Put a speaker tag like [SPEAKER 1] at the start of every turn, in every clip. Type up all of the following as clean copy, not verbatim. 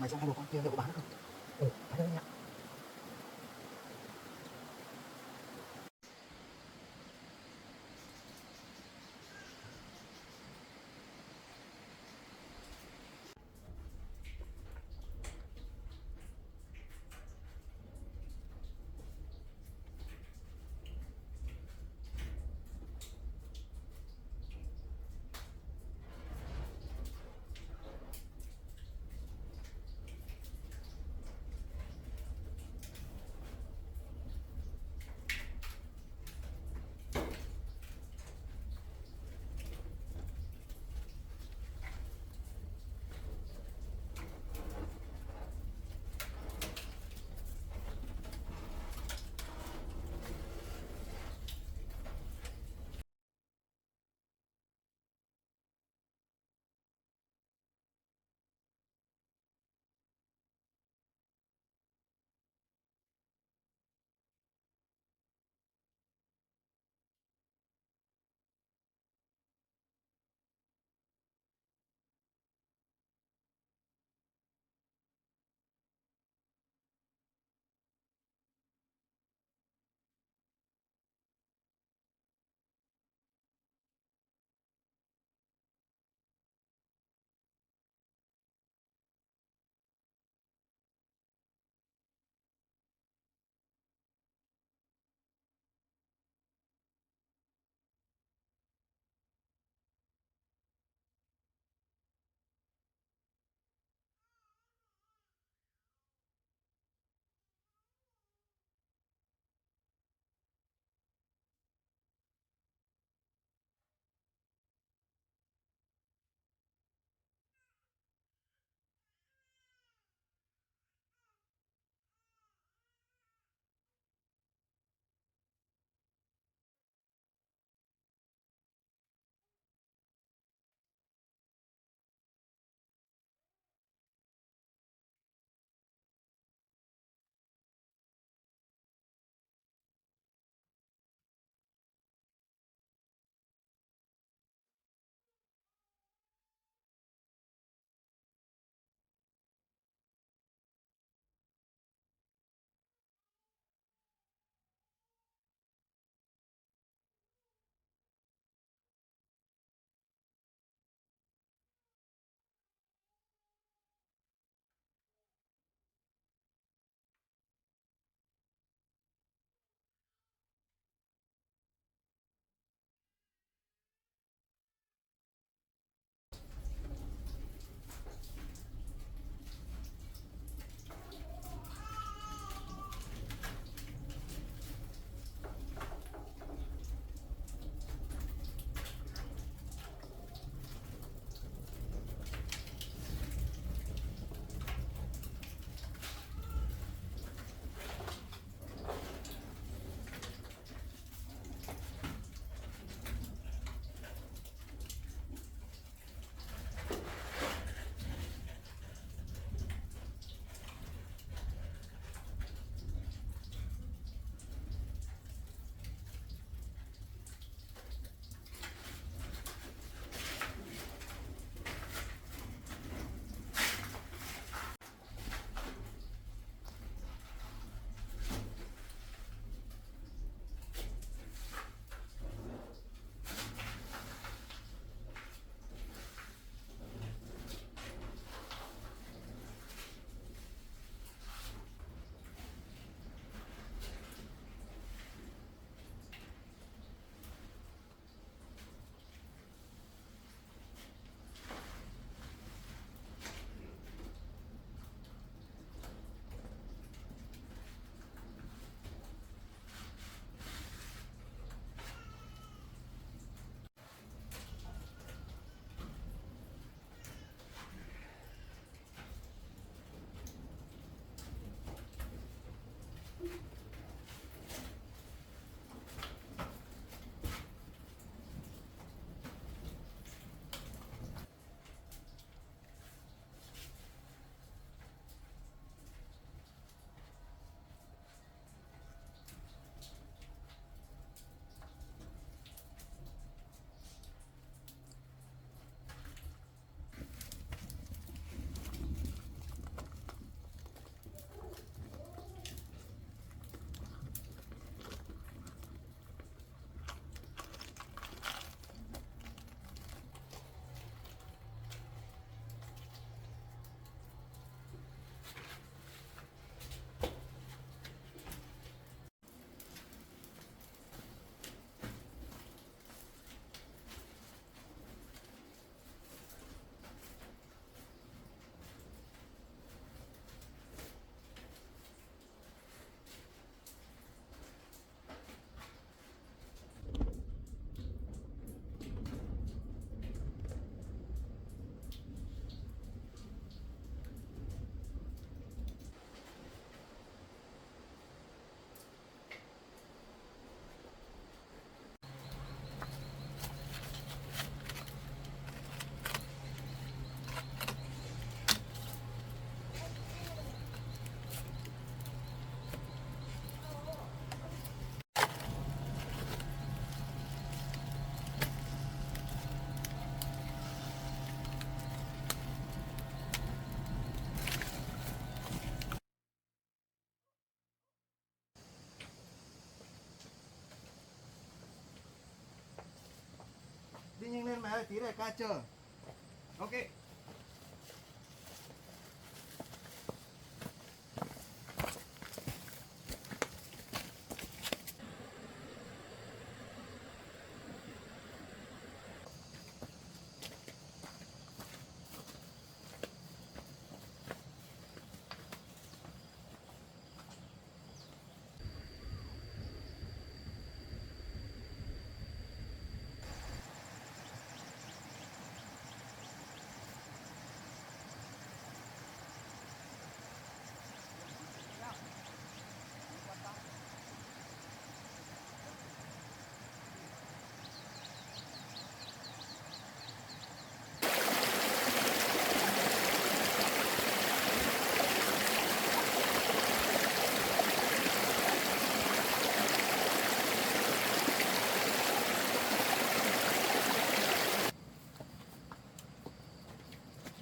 [SPEAKER 1] mày xem hai bồ con kia liệu có bán được không? Ừ, bán được đấy nhá.
[SPEAKER 2] tí này ca chờ. Ok.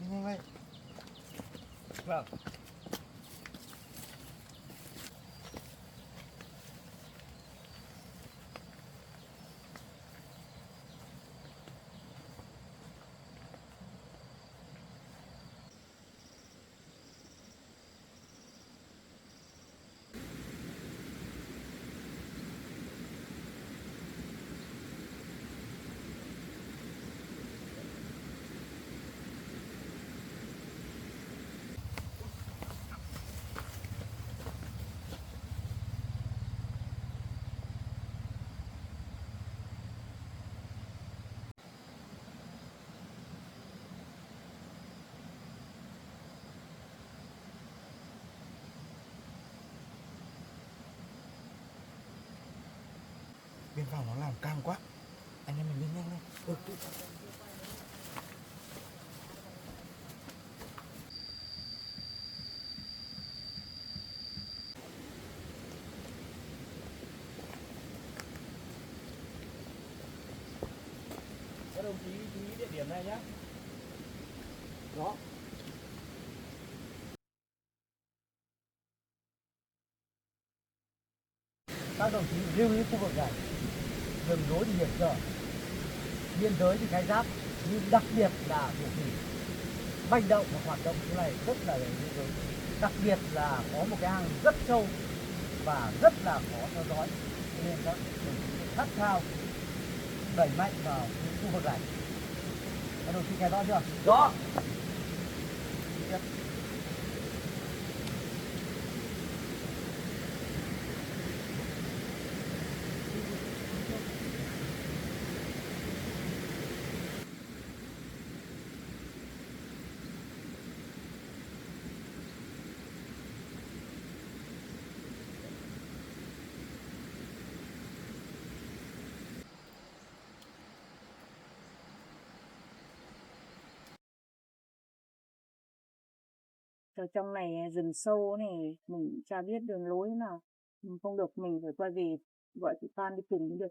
[SPEAKER 1] Nhanh lên.
[SPEAKER 2] Vâng.
[SPEAKER 1] Biên phòng nó làm căng quá. Anh em mình đi nhanh lên.
[SPEAKER 2] Các đồng chí chú ý địa điểm này nhé.
[SPEAKER 1] Đó. Các đồng chí lưu ý khu vực này, đường lối thì hiểm trở, biên giới thì khai giáp, nhưng đặc biệt là đường thủy manh động và hoạt động như này rất là nguy hiểm. Đặc biệt là có một cái hang rất sâu và rất là khó theo dõi, cho nên các đồng chí khát khao đẩy mạnh vào khu vực này. Các đồng chí nghe rõ chưa? Rõ.
[SPEAKER 3] Ở trong này rừng sâu này mình chả biết đường lối nào, mình không được, mình phải quay về gọi chị Phan đi cùng mới được.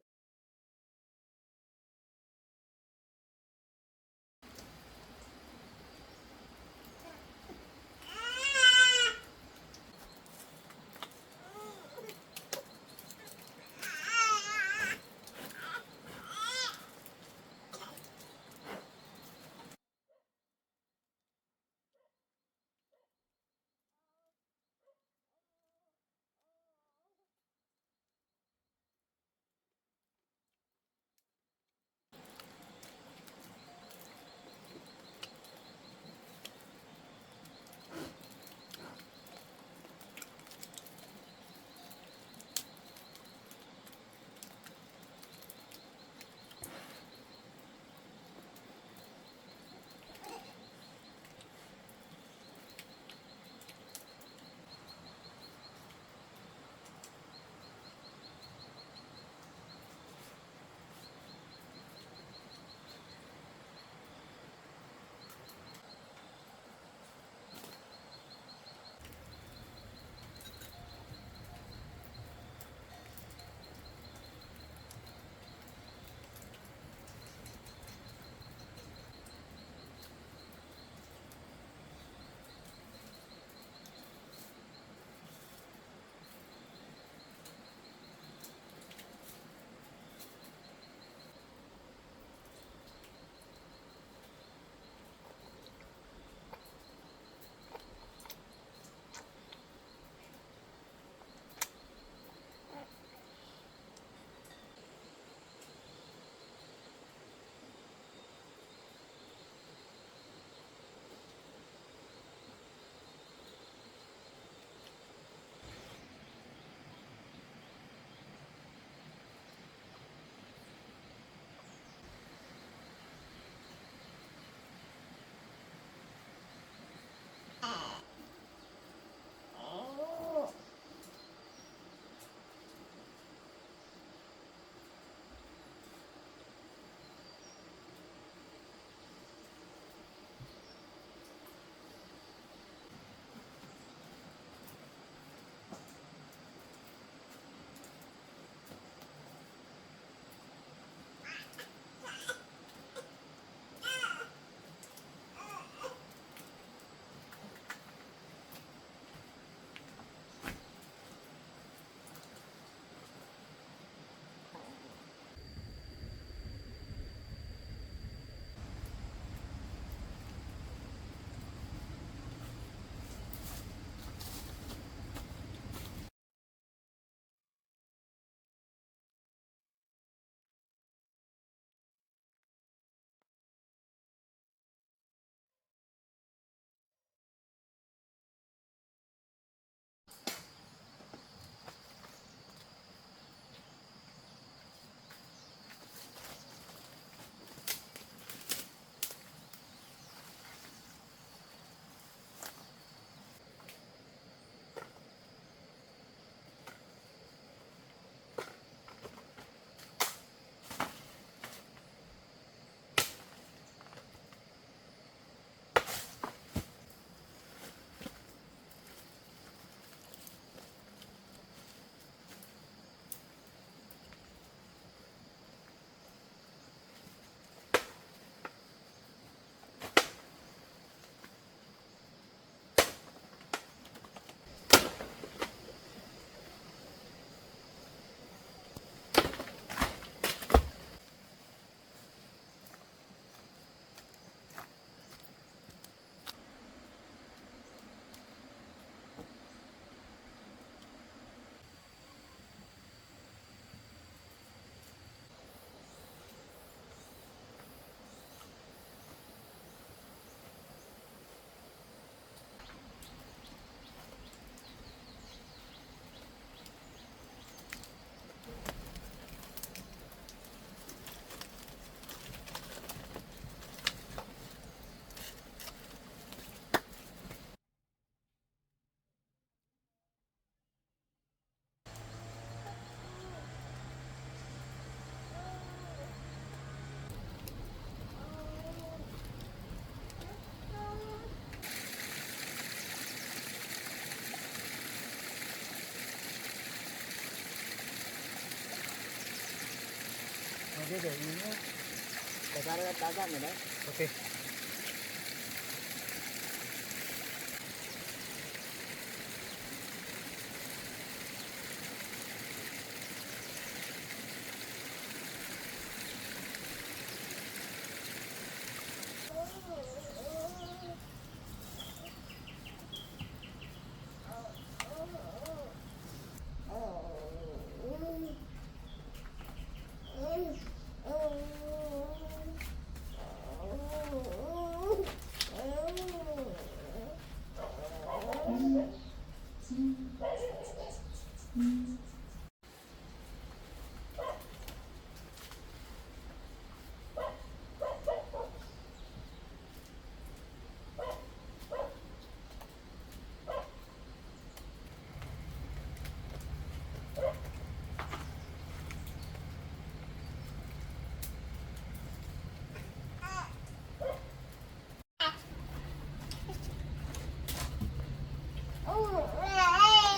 [SPEAKER 1] Thế để ý nhé.
[SPEAKER 2] Để ra đây đá dặn rồi đấy.
[SPEAKER 1] Ok.
[SPEAKER 4] Oh,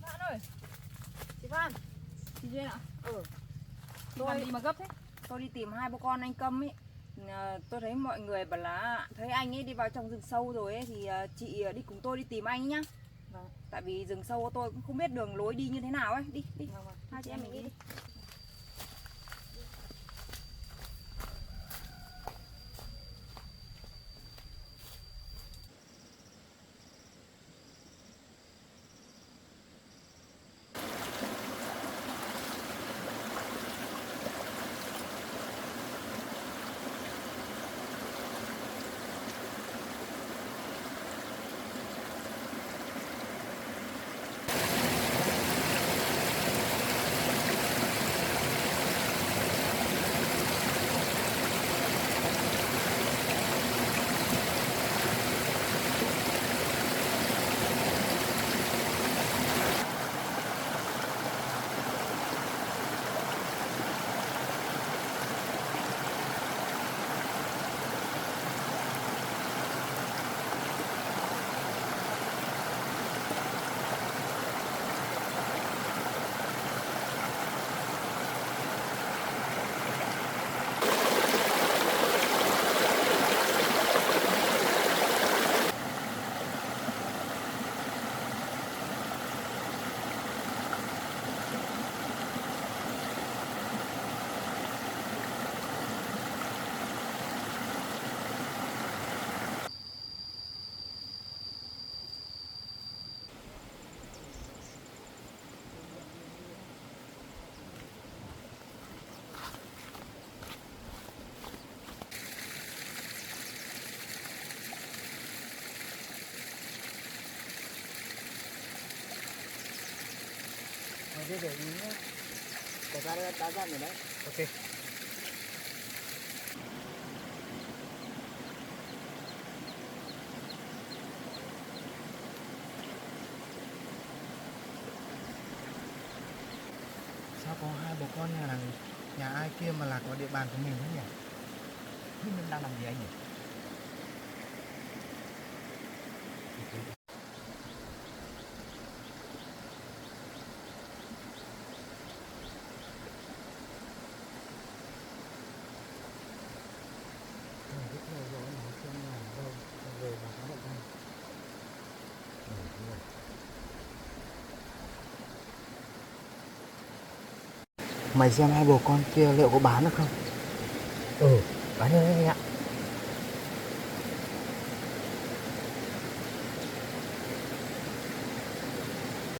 [SPEAKER 3] Bạn ơi, chị Phan, chị Duyên ạ. Chị làm gì mà gấp thế? Tôi đi tìm hai bố con anh Câm ấy. Tôi thấy mọi người bảo là thấy anh ấy đi vào trong rừng sâu rồi ấy thì chị đi cùng tôi đi tìm anh nhá. Vâng. Tại vì rừng sâu tôi cũng không biết đường lối đi như thế nào ấy. Đi, đi. Vâng. Hai chị em mình đi.
[SPEAKER 1] để ý nhá.
[SPEAKER 2] Có ra đây đã dặn rồi đấy.
[SPEAKER 1] Ok.
[SPEAKER 4] Sao có hai bố con nhà ai kia mà lạc vào địa bàn của mình thế nhỉ?
[SPEAKER 1] Nhưng mình đang làm gì anh nhỉ?
[SPEAKER 4] Mày xem hai bố con kia liệu có bán được không?
[SPEAKER 1] Bán được anh ạ.